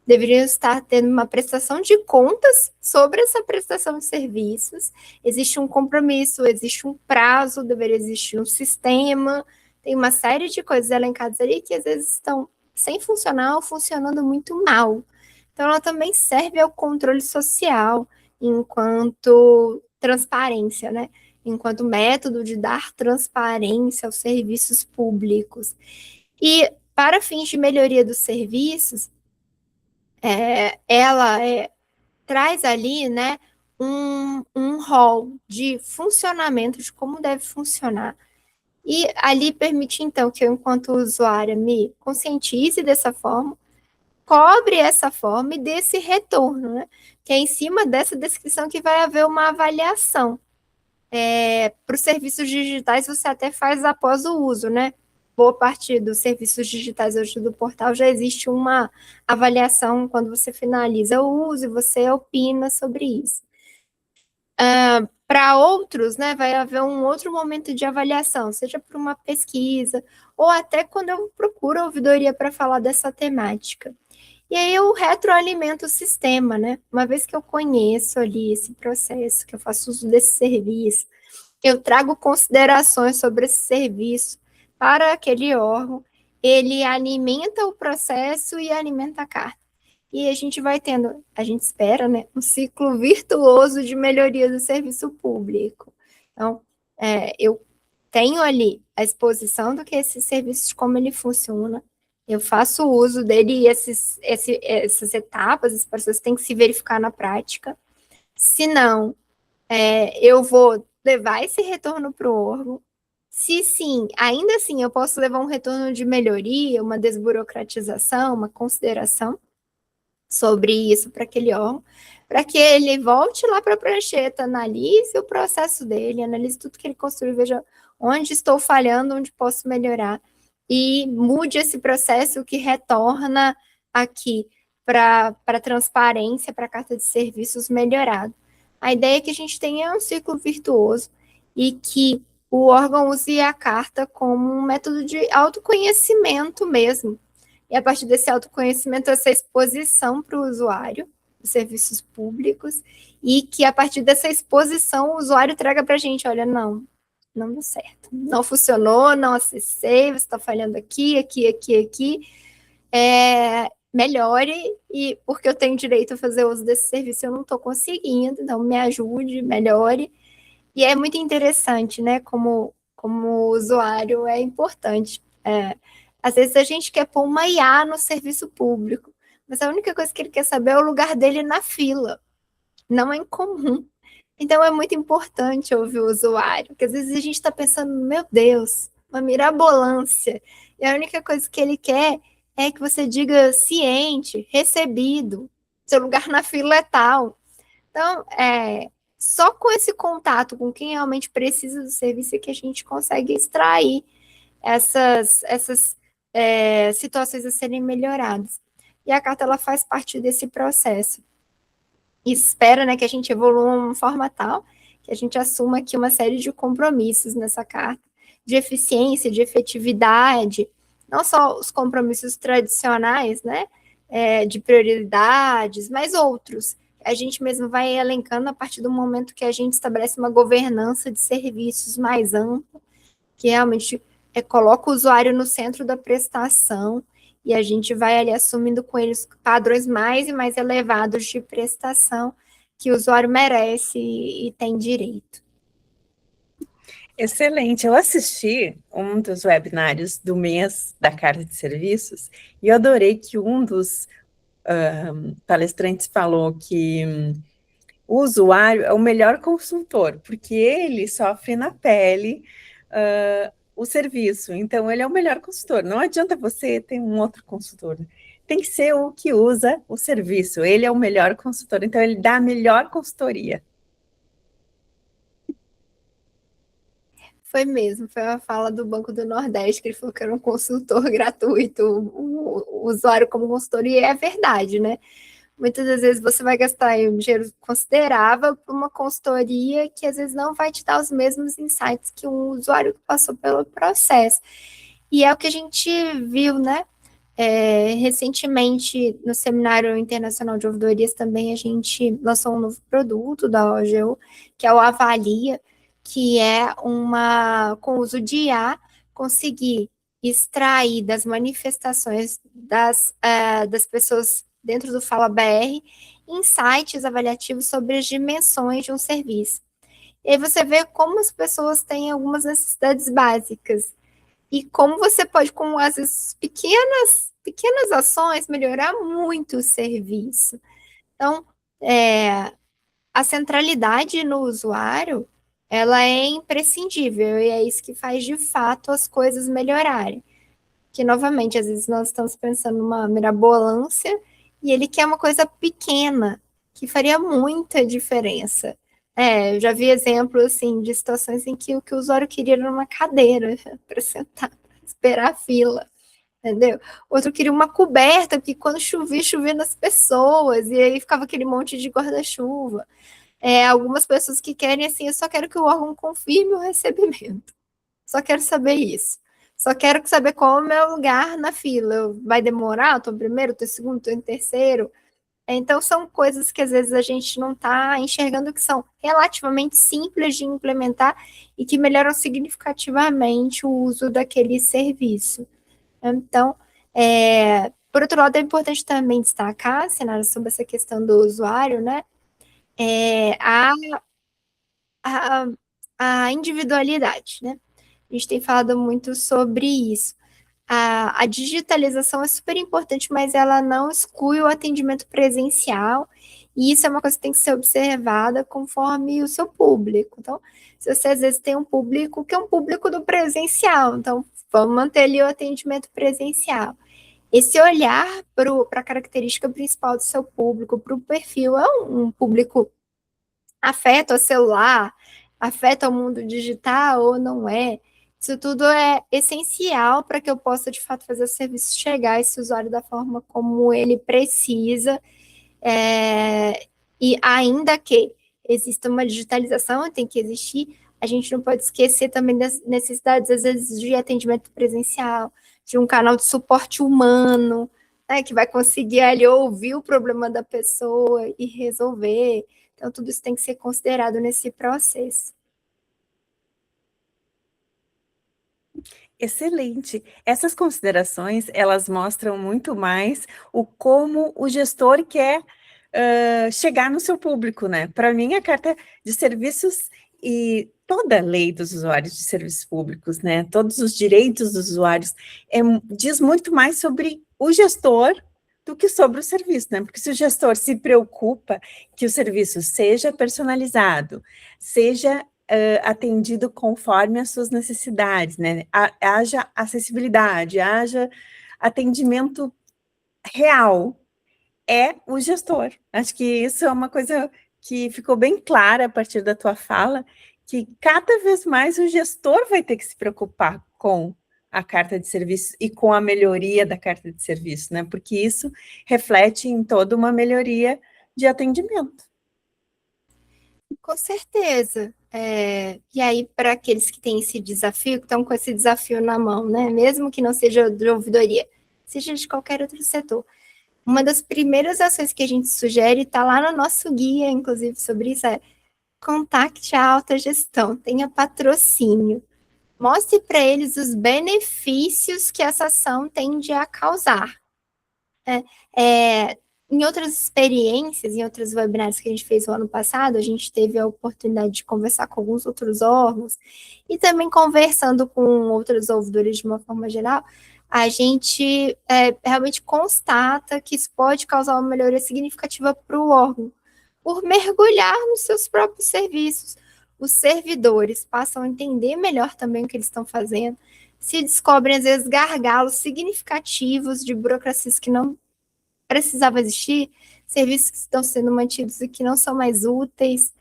S2: deveriam estar tendo uma prestação de contas sobre essa prestação de serviços. Existe um compromisso, existe um prazo, deveria existir um sistema, tem uma série de coisas elencadas ali que às vezes estão sem funcionar ou funcionando muito mal. Então, ela também serve ao controle social enquanto transparência, né? Enquanto método de dar transparência aos serviços públicos. E para fins de melhoria dos serviços, ela traz ali, né, um rol de funcionamento, de como deve funcionar. E ali permite, então, que eu, enquanto usuária, me conscientize dessa forma, cobre essa forma e dê esse retorno, né? Que é em cima dessa descrição que vai haver uma avaliação. Para os serviços digitais, você até faz após o uso, né? Boa parte dos serviços digitais hoje do portal já existe uma avaliação quando você finaliza o uso e você opina sobre isso. Para outros, né, vai haver um outro momento de avaliação, seja por uma pesquisa, ou até quando eu procuro a ouvidoria para falar dessa temática. E aí eu retroalimento o sistema, né? Uma vez que eu conheço ali esse processo, que eu faço uso desse serviço, eu trago considerações sobre esse serviço para aquele órgão, ele alimenta o processo e alimenta a carta. E a gente vai tendo, a gente espera, né, um ciclo virtuoso de melhoria do serviço público. Então, eu tenho ali a exposição do que esse serviço, como ele funciona, eu faço uso dele e essas etapas, esses processos têm que se verificar na prática. Se não, eu vou levar esse retorno para o órgão. Se sim, ainda assim, eu posso levar um retorno de melhoria, uma desburocratização, uma consideração sobre isso para aquele órgão, para que ele volte lá para a prancheta, analise o processo dele, analise tudo que ele construiu, veja onde estou falhando, onde posso melhorar, e mude esse processo que retorna aqui para a transparência, para a carta de serviços melhorado. A ideia é que a gente tenha um ciclo virtuoso e que o órgão use a carta como um método de autoconhecimento mesmo, e a partir desse autoconhecimento, essa exposição para o usuário dos serviços públicos, e que a partir dessa exposição o usuário traga para a gente, olha, não deu certo, não funcionou, não acessei, você está falhando aqui, melhore, e porque eu tenho direito a fazer uso desse serviço, eu não estou conseguindo, então me ajude, melhore. E é muito interessante, né, como usuário é importante. Às vezes a gente quer pôr uma IA no serviço público, mas a única coisa que ele quer saber é o lugar dele na fila. Não é incomum. Então é muito importante ouvir o usuário, porque às vezes a gente está pensando, meu Deus, uma mirabolância. E a única coisa que ele quer é que você diga ciente, recebido, seu lugar na fila é tal. Então, só com esse contato com quem realmente precisa do serviço é que a gente consegue extrair essas situações a serem melhoradas. E a carta ela faz parte desse processo. E espera, né, que a gente evolua de uma forma tal que a gente assuma aqui uma série de compromissos nessa carta, de eficiência, de efetividade, não só os compromissos tradicionais, né, de prioridades, mas outros. A gente mesmo vai elencando a partir do momento que a gente estabelece uma governança de serviços mais ampla, que realmente coloca o usuário no centro da prestação, e a gente vai ali assumindo com eles padrões mais e mais elevados de prestação que o usuário merece e tem direito.
S1: Excelente. Eu assisti um dos webinários do mês da Carta de Serviços e eu adorei que um dos palestrantes falou que o usuário é o melhor consultor, porque ele sofre na pele o serviço. Então, ele é o melhor consultor. Não adianta você ter um outro consultor. Tem que ser o que usa o serviço. Ele é o melhor consultor. Então, ele dá a melhor consultoria.
S2: Foi mesmo, foi uma fala do Banco do Nordeste, que ele falou que era um consultor gratuito, o usuário como consultor, e é verdade, né? Muitas das vezes você vai gastar um dinheiro considerável para uma consultoria que às vezes não vai te dar os mesmos insights que um usuário que passou pelo processo. E é o que a gente viu, né? Recentemente, no Seminário Internacional de Ouvidorias, também a gente lançou um novo produto da OGU, que é o Avalia, que é com o uso de IA, conseguir extrair das manifestações das pessoas dentro do Fala BR insights avaliativos sobre as dimensões de um serviço. E aí você vê como as pessoas têm algumas necessidades básicas e como você pode, com às vezes pequenas ações, melhorar muito o serviço. Então, a centralidade no usuário, ela é imprescindível, e é isso que faz, de fato, as coisas melhorarem. Que, novamente, às vezes nós estamos pensando numa mirabolância, e ele quer uma coisa pequena, que faria muita diferença. Eu já vi exemplos, assim, de situações em que o que o usuário queria era uma cadeira para sentar, pra esperar a fila, entendeu? Outro queria uma coberta, porque quando chovia nas pessoas, e aí ficava aquele monte de guarda-chuva. Algumas pessoas que querem, assim, eu só quero que o órgão confirme o recebimento. Só quero saber isso. Só quero saber qual é o meu lugar na fila. Vai demorar? Estou em primeiro, estou em segundo, estou em terceiro? Então, são coisas que às vezes a gente não está enxergando, que são relativamente simples de implementar e que melhoram significativamente o uso daquele serviço. Então, por outro lado, é importante também destacar, Senara, sobre essa questão do usuário, né? A, a, a individualidade, né? A gente tem falado muito sobre isso. A digitalização é super importante, mas ela não exclui o atendimento presencial, e isso é uma coisa que tem que ser observada conforme o seu público. Então, se você às vezes tem um público que é um público do presencial, então vamos manter ali o atendimento presencial. Esse olhar para a característica principal do seu público, para o perfil, é um público afeta o celular, afeta o mundo digital ou não é. Isso tudo é essencial para que eu possa, de fato, fazer o serviço chegar a esse usuário da forma como ele precisa. E ainda que exista uma digitalização, tem que existir, a gente não pode esquecer também das necessidades, às vezes, de atendimento presencial, de um canal de suporte humano, né, que vai conseguir ali ouvir o problema da pessoa e resolver. Então, tudo isso tem que ser considerado nesse processo.
S1: Excelente. Essas considerações, elas mostram muito mais o como o gestor quer chegar no seu público, né? Para mim, a carta de serviços e toda a lei dos usuários de serviços públicos, né? Todos os direitos dos usuários, diz muito mais sobre o gestor do que sobre o serviço, né? Porque se o gestor se preocupa que o serviço seja personalizado, seja atendido conforme as suas necessidades, né? Haja acessibilidade, haja atendimento real, é o gestor. Acho que isso é uma coisa que ficou bem clara a partir da tua fala, que cada vez mais o gestor vai ter que se preocupar com a carta de serviço e com a melhoria da carta de serviço, né? Porque isso reflete em toda uma melhoria de atendimento.
S2: Com certeza. E aí, para aqueles que têm esse desafio, que estão com esse desafio na mão, né? Mesmo que não seja de ouvidoria, seja de qualquer outro setor. Uma das primeiras ações que a gente sugere, está lá no nosso guia, inclusive, sobre isso, é contacte a alta gestão, tenha patrocínio. Mostre para eles os benefícios que essa ação tende a causar. Em outras experiências, em outros webinars que a gente fez no ano passado, a gente teve a oportunidade de conversar com alguns outros órgãos e também conversando com outros ouvidores de uma forma geral, a gente realmente constata que isso pode causar uma melhoria significativa para o órgão, por mergulhar nos seus próprios serviços. Os servidores passam a entender melhor também o que eles estão fazendo, se descobrem, às vezes, gargalos significativos de burocracias que não precisavam existir, serviços que estão sendo mantidos e que não são mais úteis.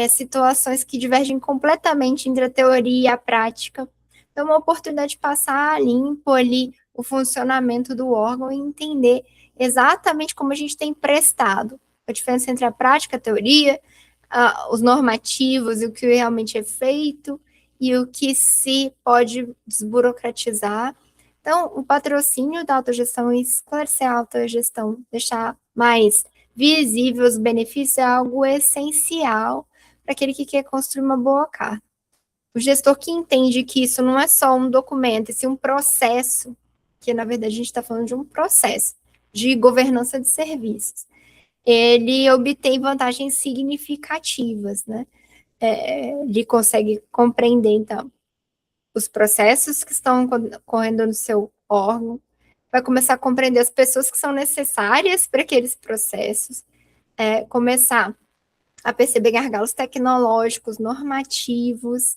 S2: situações que divergem completamente entre a teoria e a prática. Então, uma oportunidade de passar limpo ali o funcionamento do órgão e entender exatamente como a gente tem prestado, a diferença entre a prática e a teoria, os normativos e o que realmente é feito e o que se pode desburocratizar. Então, o patrocínio da autogestão e esclarecer a autogestão, deixar mais visível os benefícios é algo essencial para aquele que quer construir uma boa carta. O gestor que entende que isso não é só um documento, esse um processo, que na verdade a gente está falando de um processo de governança de serviços, ele obtém vantagens significativas, né? Ele consegue compreender, então, os processos que estão correndo no seu órgão, vai começar a compreender as pessoas que são necessárias para aqueles processos, começar a perceber gargalos tecnológicos, normativos,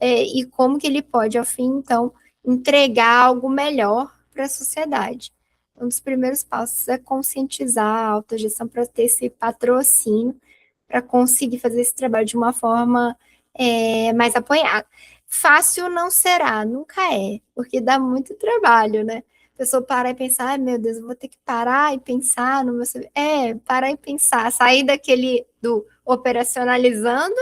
S2: e como que ele pode, ao fim, então, entregar algo melhor para a sociedade. Um dos primeiros passos é conscientizar a autogestão para ter esse patrocínio, para conseguir fazer esse trabalho de uma forma mais apoiada. Fácil não será, nunca é, porque dá muito trabalho, né? A pessoa parar e pensar, ai meu Deus, eu vou ter que parar e pensar no meu... parar e pensar, sair daquele do operacionalizando,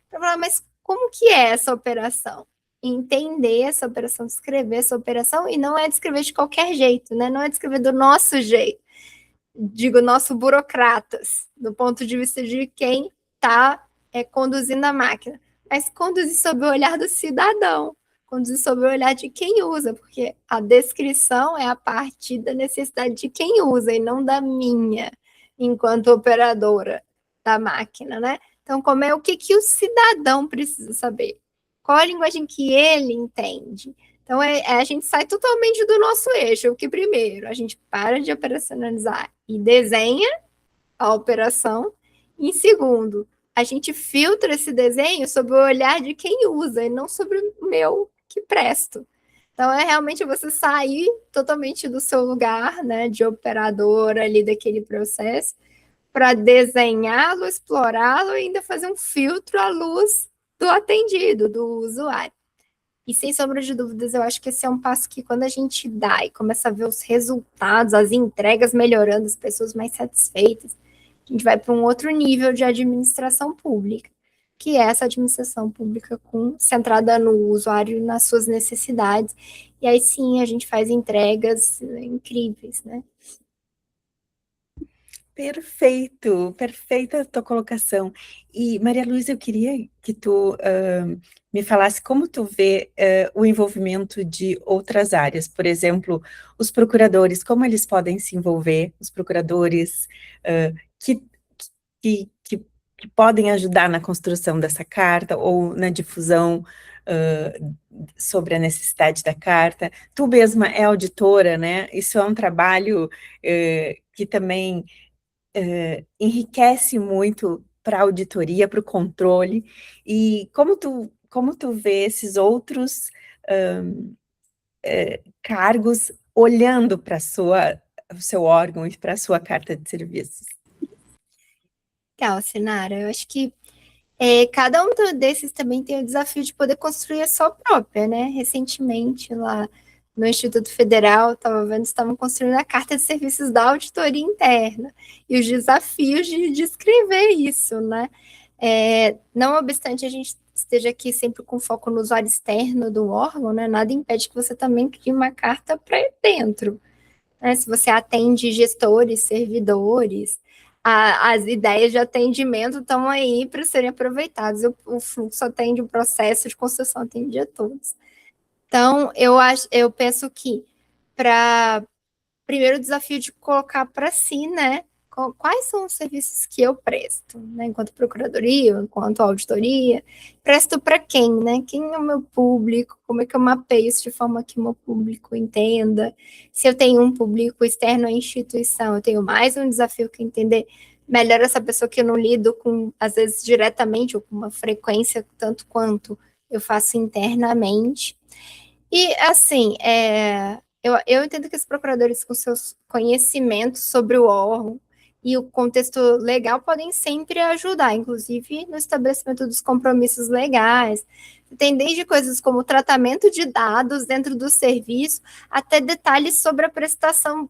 S2: para falar, mas como que é essa operação? Entender essa operação, descrever essa operação, e não é descrever de qualquer jeito, né? Não é descrever do nosso jeito, digo, nosso burocratas, do ponto de vista de quem está conduzindo a máquina, mas conduzir sob o olhar do cidadão, conduzir sob o olhar de quem usa, porque a descrição é a partir da necessidade de quem usa e não da minha, enquanto operadora da máquina, né? Então, como é o que o cidadão precisa saber? Qual a linguagem que ele entende? Então, a gente sai totalmente do nosso eixo, o que primeiro, a gente para de operacionalizar e desenha a operação. Em segundo, a gente filtra esse desenho sob o olhar de quem usa e não sobre o meu que presto. Então, é realmente você sair totalmente do seu lugar, né, de operador ali daquele processo, para desenhá-lo, explorá-lo e ainda fazer um filtro à luz do atendido, do usuário. E sem sombra de dúvidas, eu acho que esse é um passo que quando a gente dá e começa a ver os resultados, as entregas melhorando, as pessoas mais satisfeitas, a gente vai para um outro nível de administração pública, que é essa administração pública centrada no usuário e nas suas necessidades. E aí sim a gente faz entregas incríveis, né?
S1: Perfeito, perfeita a tua colocação. E, Maria Luísa, eu queria que tu me falasse como tu vê o envolvimento de outras áreas, por exemplo, os procuradores, como eles podem se envolver, os procuradores que, que podem ajudar na construção dessa carta ou na difusão sobre a necessidade da carta. Tu mesma é auditora, né? Isso é um trabalho que também enriquece muito para a auditoria, para o controle, e como tu vê esses outros cargos olhando para o seu órgão e para a sua carta de serviços?
S2: Legal, Sinara. Eu acho que cada um desses também tem o desafio de poder construir a sua própria, né? Recentemente, lá no Instituto Federal, estava vendo, estavam construindo a Carta de Serviços da Auditoria Interna e os desafios de descrever isso, né? Não obstante a gente esteja aqui sempre com foco no usuário externo do órgão, né? Nada impede que você também crie uma carta para dentro, né? Se você atende gestores, servidores, as ideias de atendimento estão aí para serem aproveitadas. O fluxo atende o processo de construção, atende a todos. Então, eu penso que para primeiro o desafio de colocar para si, né? Quais são os serviços que eu presto, né? Enquanto procuradoria, enquanto auditoria, presto para quem, né? Quem é o meu público? Como é que eu mapeio isso de forma que o meu público entenda? Se eu tenho um público externo à instituição, eu tenho mais um desafio que entender melhor essa pessoa que eu não lido com, às vezes, diretamente ou com uma frequência tanto quanto eu faço internamente. E, assim, eu entendo que os procuradores, com seus conhecimentos sobre o órgão, e o contexto legal podem sempre ajudar, inclusive no estabelecimento dos compromissos legais. Tem desde coisas como o tratamento de dados dentro do serviço, até detalhes sobre a prestação,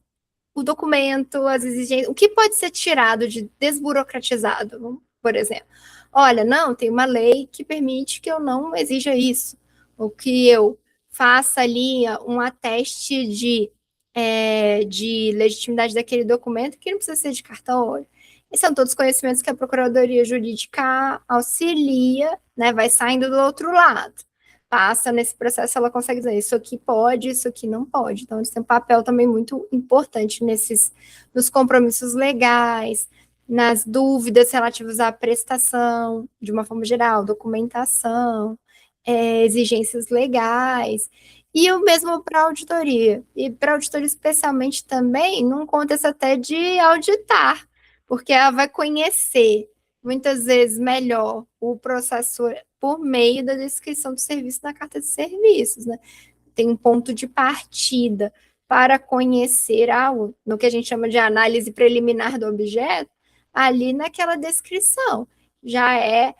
S2: o documento, as exigências, o que pode ser tirado de desburocratizado, por exemplo. Olha, não, tem uma lei que permite que eu não exija isso, ou que eu faça ali um ateste de legitimidade daquele documento que não precisa ser de cartão. Esses são todos conhecimentos que a Procuradoria Jurídica auxilia, né, vai saindo do outro lado. Passa nesse processo, ela consegue dizer isso aqui pode, isso aqui não pode. Então, eles têm um papel também muito importante nos compromissos legais, nas dúvidas relativas à prestação, de uma forma geral, documentação, exigências legais, e o mesmo para a auditoria. E para a auditoria, especialmente também, num contexto até de auditar, porque ela vai conhecer, muitas vezes, melhor o processo por meio da descrição do serviço na carta de serviços, né? Tem um ponto de partida para conhecer algo, no que a gente chama de análise preliminar do objeto, ali naquela descrição. Já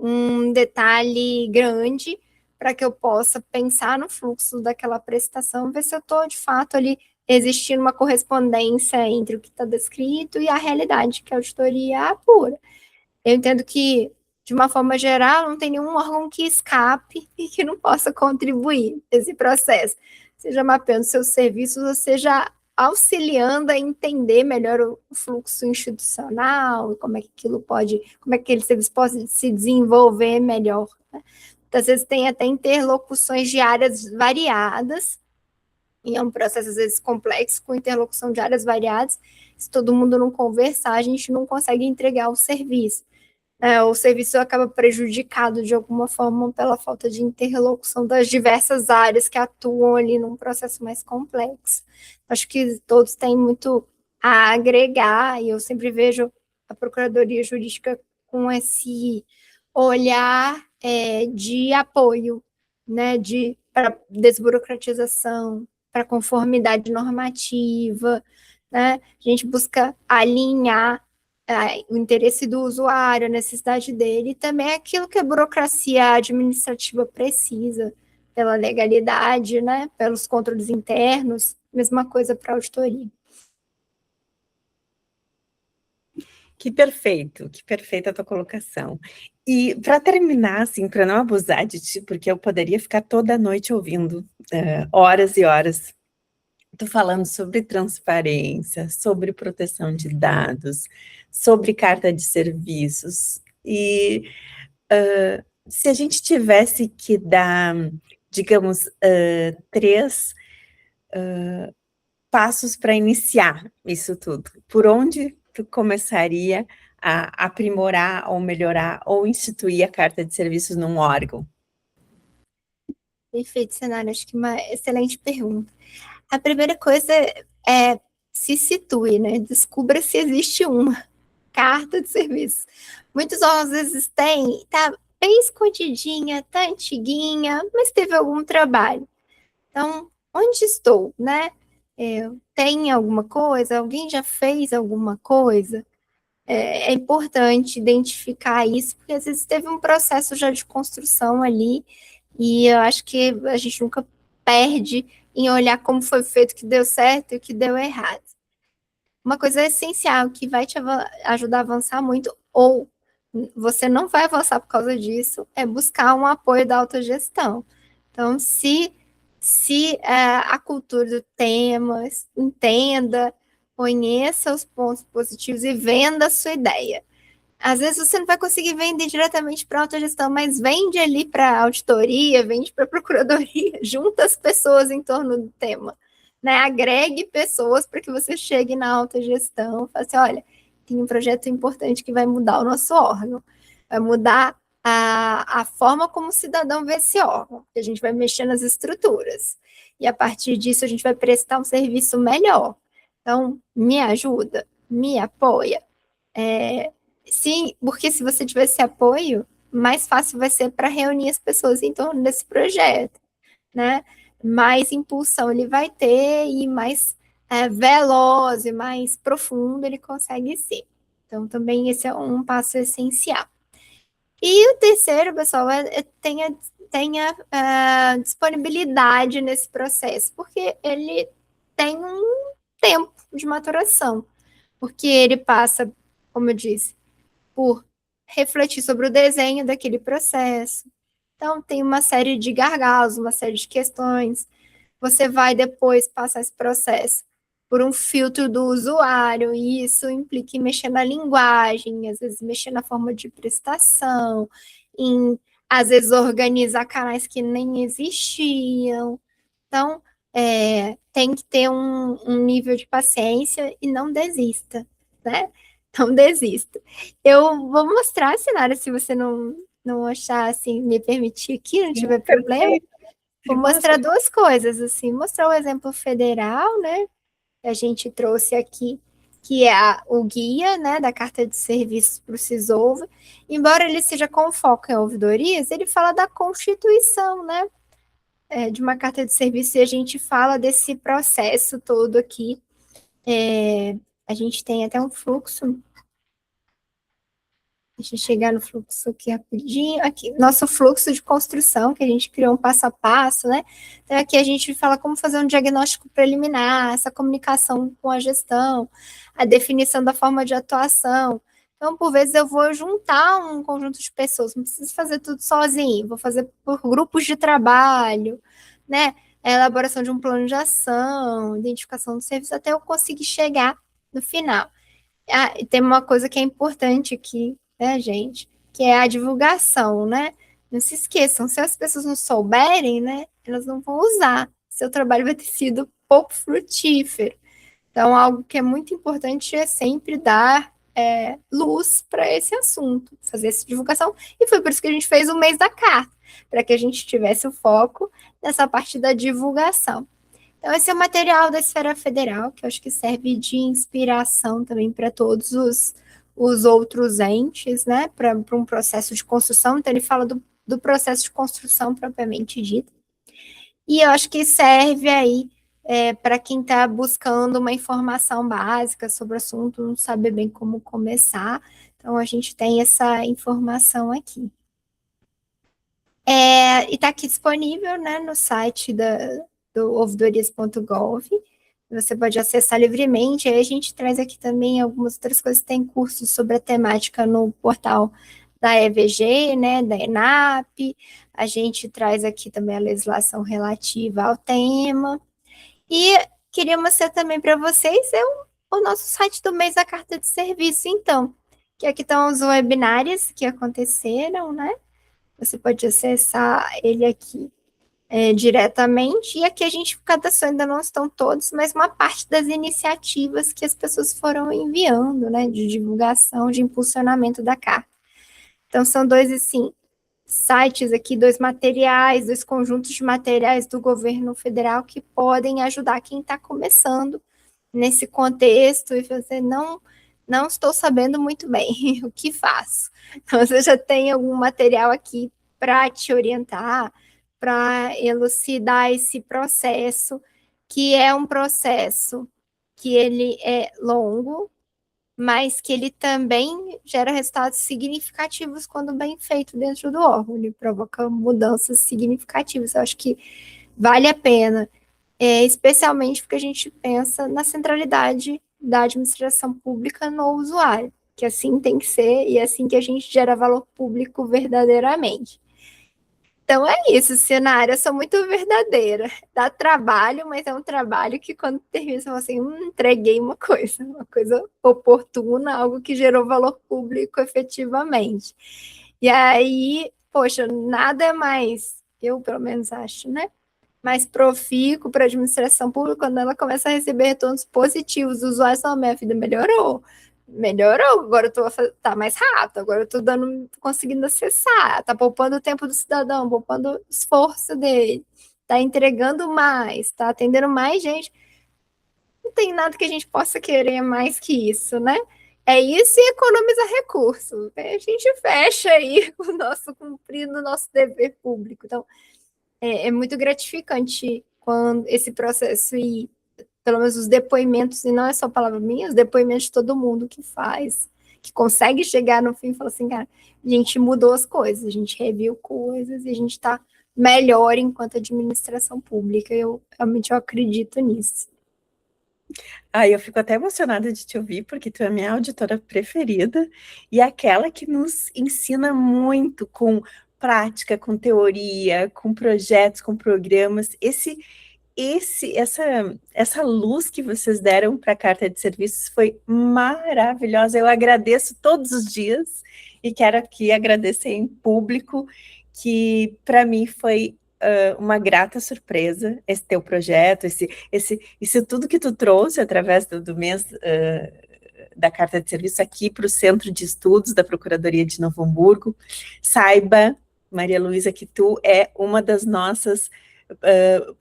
S2: um detalhe grande para que eu possa pensar no fluxo daquela prestação, ver se eu estou, de fato, ali existindo uma correspondência entre o que está descrito e a realidade que a auditoria apura. Eu entendo que, de uma forma geral, não tem nenhum órgão que escape e que não possa contribuir nesse processo, seja mapeando seus serviços, ou seja auxiliando a entender melhor o fluxo institucional, como é que aquele serviço pode se desenvolver melhor, né? Às vezes tem até interlocuções de áreas variadas, e é um processo às vezes complexo, com interlocução de áreas variadas. Se todo mundo não conversar, a gente não consegue entregar o serviço. O serviço acaba prejudicado de alguma forma pela falta de interlocução das diversas áreas que atuam ali num processo mais complexo. Acho que todos têm muito a agregar, e eu sempre vejo a Procuradoria Jurídica com esse olhar de apoio, né, para desburocratização, para conformidade normativa, né? A gente busca alinhar o interesse do usuário, a necessidade dele, e também aquilo que a burocracia administrativa precisa, pela legalidade, né, pelos controles internos, mesma coisa para a auditoria.
S1: Que perfeita a tua colocação. E para terminar, assim, para não abusar de ti, porque eu poderia ficar toda noite ouvindo, horas e horas, tu falando sobre transparência, sobre proteção de dados, sobre carta de serviços, e se a gente tivesse que dar, digamos, 3 passos para iniciar isso tudo, por onde tu começaria a aprimorar, ou melhorar, ou instituir a carta de serviços num órgão?
S2: Perfeito, Senara, acho que uma excelente pergunta. A primeira coisa se situe, né? Descubra se existe uma carta de serviço. Muitos às vezes têm, tá bem escondidinha, tá antiguinha, mas teve algum trabalho. Então, onde estou, né? Tem alguma coisa? Alguém já fez alguma coisa? É importante identificar isso, porque às vezes teve um processo já de construção ali, e eu acho que a gente nunca perde em olhar como foi feito, o que deu certo e o que deu errado. Uma coisa essencial que vai te ajudar a avançar muito, ou você não vai avançar por causa disso, é buscar um apoio da autogestão. Então, se a cultura do tema, entenda, conheça os pontos positivos e venda a sua ideia. Às vezes você não vai conseguir vender diretamente para a autogestão, mas vende ali para a auditoria, vende para a procuradoria, junta as pessoas em torno do tema, né? Agregue pessoas para que você chegue na autogestão, fale assim, olha, tem um projeto importante que vai mudar o nosso órgão, vai mudar a forma como o cidadão vê esse órgão, que a gente vai mexer nas estruturas, e a partir disso a gente vai prestar um serviço melhor. Então, me ajuda, me apoia. Sim, porque se você tiver esse apoio, mais fácil vai ser para reunir as pessoas em torno desse projeto, né? Mais impulsão ele vai ter e mais veloz e mais profundo ele consegue ser. Então, também esse é um passo essencial. E o terceiro, pessoal, tenha disponibilidade nesse processo, porque ele tem um tempo de maturação, porque ele passa, como eu disse, por refletir sobre o desenho daquele processo. Então, tem uma série de gargalos, uma série de questões. Você vai depois passar esse processo por um filtro do usuário, e isso implica em mexer na linguagem, às vezes mexer na forma de prestação, em às vezes organizar canais que nem existiam. Então, tem que ter um nível de paciência e não desista, né? Não desista. Eu vou mostrar, Sinara, se você não achar, assim, me permitir aqui, não tiver problema.
S1: Perfeito.
S2: Vou mostrar duas coisas, assim, mostrar o exemplo federal, né, que a gente trouxe aqui, que é o guia, né, da carta de serviços para o Cisolva. Embora ele seja com foco em ouvidorias, ele fala da constituição, né, de uma carta de serviço, e a gente fala desse processo todo aqui. A gente tem até um fluxo. Deixa eu chegar no fluxo aqui rapidinho. Aqui, nosso fluxo de construção, que a gente criou um passo a passo, né? Então, aqui a gente fala como fazer um diagnóstico preliminar, essa comunicação com a gestão, a definição da forma de atuação. Então, por vezes, eu vou juntar um conjunto de pessoas, não preciso fazer tudo sozinho, vou fazer por grupos de trabalho, né? A elaboração de um plano de ação, identificação do serviço, até eu conseguir chegar no final. E tem uma coisa que é importante aqui, né, gente? Que é a divulgação, né? Não se esqueçam, se as pessoas não souberem, né, elas não vão usar. Seu trabalho vai ter sido pouco frutífero. Então, algo que é muito importante é sempre dar luz para esse assunto, fazer essa divulgação. E foi por isso que a gente fez o mês da carta, para que a gente tivesse o foco nessa parte da divulgação. Então, esse é o material da esfera federal, que eu acho que serve de inspiração também para todos os outros entes, né, para um processo de construção. Então, ele fala do processo de construção propriamente dito. E eu acho que serve aí para quem está buscando uma informação básica sobre o assunto, não sabe bem como começar. Então, a gente tem essa informação aqui. E está aqui disponível, né, no site do ouvidorias.gov. Você pode acessar livremente. Aí a gente traz aqui também algumas outras coisas. Tem cursos sobre a temática no portal da EVG, né, da ENAP. A gente traz aqui também a legislação relativa ao tema. E queria mostrar também para vocês o nosso site do mês da carta de serviço, então, que aqui estão os webinários que aconteceram, né? Você pode acessar ele aqui diretamente, e aqui a gente cadastrou, ainda não estão todos, mas uma parte das iniciativas que as pessoas foram enviando, né, de divulgação, de impulsionamento da carta. Então, são dois, assim, sites aqui, dois materiais, dois conjuntos de materiais do governo federal que podem ajudar quem está começando nesse contexto e fazer, não estou sabendo muito bem o que faço. Então, você já tem algum material aqui para te orientar, para elucidar esse processo, que é um processo que ele é longo, mas que ele também gera resultados significativos quando bem feito dentro do órgão, ele provoca mudanças significativas. Eu acho que vale a pena, especialmente porque a gente pensa na centralidade da administração pública no usuário, que assim tem que ser, e é assim que a gente gera valor público verdadeiramente. Então é isso, cenário, eu sou muito verdadeira. Dá trabalho, mas é um trabalho que quando termina, você fala assim, entreguei uma coisa oportuna, algo que gerou valor público efetivamente. E aí, poxa, nada é mais, eu pelo menos acho, né? Mais profícuo para a administração pública quando ela começa a receber retornos positivos. Os usuários falam, minha vida melhorou, agora eu tô tá mais rápido, agora eu tô conseguindo acessar, tá poupando o tempo do cidadão, poupando o esforço dele, tá entregando mais, tá atendendo mais gente. Não tem nada que a gente possa querer mais que isso, né? É isso e economizar recursos. A gente fecha aí o nosso cumprindo o nosso dever público. Então, é muito gratificante quando esse processo ir pelo menos os depoimentos, e não é só palavra minha, os depoimentos de todo mundo que faz, que consegue chegar no fim e falar assim, cara, a gente mudou as coisas, a gente reviu coisas e a gente está melhor enquanto administração pública. Eu realmente acredito nisso.
S1: Eu fico até emocionada de te ouvir, porque tu é minha auditora preferida e aquela que nos ensina muito com prática, com teoria, com projetos, com programas. Essa luz que vocês deram para a carta de serviços foi maravilhosa. Eu agradeço todos os dias e quero aqui agradecer em público, que para mim foi uma grata surpresa esse teu projeto, isso tudo que tu trouxe através do mês da carta de serviço aqui para o Centro de Estudos da Procuradoria de Novo Hamburgo. Saiba, Maria Luísa, que tu é uma das nossas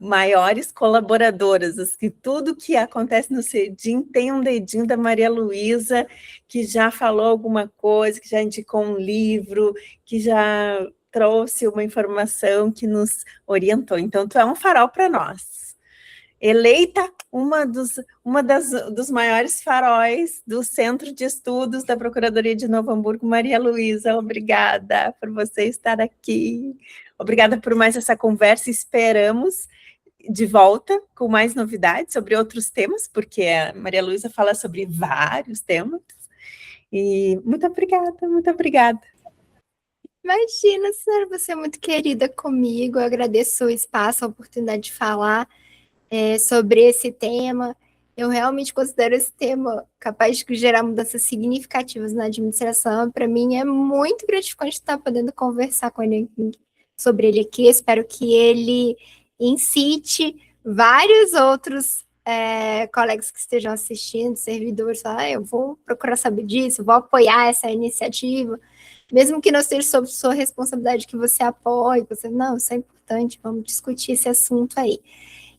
S1: maiores colaboradoras, que tudo que acontece no CEDIM tem um dedinho da Maria Luísa, que já falou alguma coisa, que já indicou um livro, que já trouxe uma informação que nos orientou. Então, tu é um farol para nós. Eleita dos maiores faróis do Centro de Estudos da Procuradoria de Novo Hamburgo, Maria Luísa, obrigada por você estar aqui. Obrigada por mais essa conversa. Esperamos de volta com mais novidades sobre outros temas, porque a Maria Luísa fala sobre vários temas. E muito obrigada, muito obrigada.
S2: Imagina, senhora, você é muito querida comigo. Eu agradeço o espaço, a oportunidade de falar sobre esse tema. Eu realmente considero esse tema capaz de gerar mudanças significativas na administração. Para mim é muito gratificante estar podendo conversar com ele sobre ele aqui. Espero que ele incite vários outros colegas que estejam assistindo, servidores, eu vou procurar saber disso, vou apoiar essa iniciativa, mesmo que não seja sob sua responsabilidade, que você apoie, não, isso é importante, vamos discutir esse assunto aí.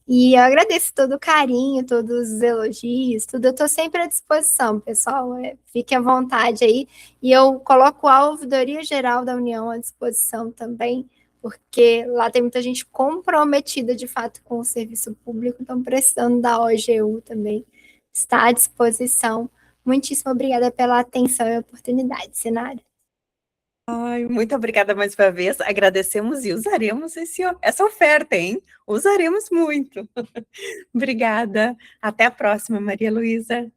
S2: E eu agradeço todo o carinho, todos os elogios, tudo. Eu estou sempre à disposição, pessoal. Fique à vontade aí. E eu coloco a Ouvidoria Geral da União à disposição também, porque lá tem muita gente comprometida, de fato, com o serviço público, então precisando da OGU também. Está à disposição. Muitíssimo obrigada pela atenção e oportunidade, Sinara.
S1: Muito obrigada mais uma vez, agradecemos e usaremos essa oferta, hein? Usaremos muito. Obrigada, até a próxima, Maria Luísa.